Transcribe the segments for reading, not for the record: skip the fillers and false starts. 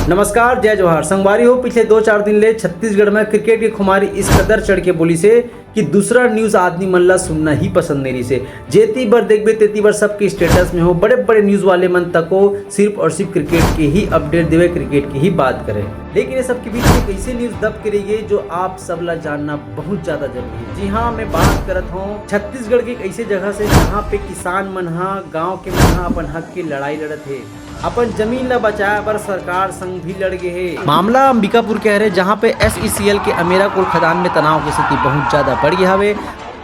नमस्कार, जय जोहार। संगवारी हो पिछले 2-4 दिन ले छत्तीसगढ़ में क्रिकेट की खुमारी इस कदर चढ़ के बोली से कि दूसरा न्यूज आदमी मन ला सुनना ही पसंद नहीं से। जेती बार देखबे तेती बार सबके स्टेटस में हो बड़े बड़े न्यूज वाले मन तक को सिर्फ और सिर्फ क्रिकेट के ही अपडेट देवे, क्रिकेट की ही बात करे। लेकिन ये सब के बीच में कैसे न्यूज दब करेगी जो आप सब ला जानना बहुत ज्यादा जरूरी है। जी हाँ, मैं बात करत हूँ छत्तीसगढ़ की एक ऐसी जगह से जहाँ पे किसान मन गाँव के मन अपन हक की लड़ाई लड़त है। अपन जमीन ला बचाए पर सरकार संग भी लड़ गए है। मामला अंबिकापुर के है जहाँ पे SECL के अमेरा कोल खदान में तनाव की स्थिति बहुत ज्यादा बढ़ गया हवे।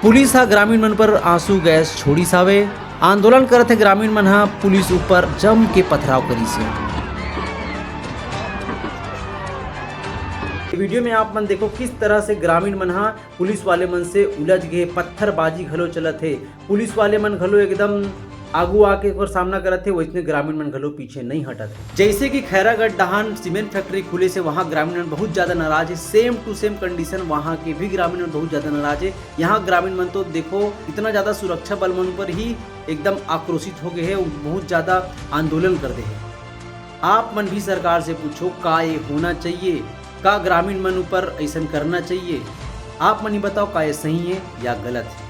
पुलिस हा ग्रामीण मन पर आंसू गैस छोड़ी सावे। आंदोलन करत है ग्रामीण मन पुलिस ऊपर जम के पथराव करी से। वीडियो में आप मन देखो किस तरह से ग्रामीण मन पुलिस वाले मन से उलझ गए, पत्थरबाजी घलो चलत है। पुलिस वाले मन घलो एकदम आगू आके और सामना करत थे, वैसे ग्रामीण मन घलो पीछे नहीं हटत है। जैसे कि खैरागढ़ डहान सीमेंट फैक्ट्री खुले से वहाँ ग्रामीण मन बहुत ज्यादा नाराज है। सेम टू सेम कंडीशन वहाँ के भी ग्रामीण मन बहुत ज्यादा नाराज है। यहाँ ग्रामीण मन तो देखो इतना ज्यादा सुरक्षा बल मन पर ही एकदम आक्रोशित हो गए है, बहुत ज्यादा आंदोलन कर दे है। आप मन भी सरकार से पूछो का ये होना चाहिए, का ग्रामीण मन ऊपर ऐसा करना चाहिए। आप मन ही बताओ का ये सही है या गलत है।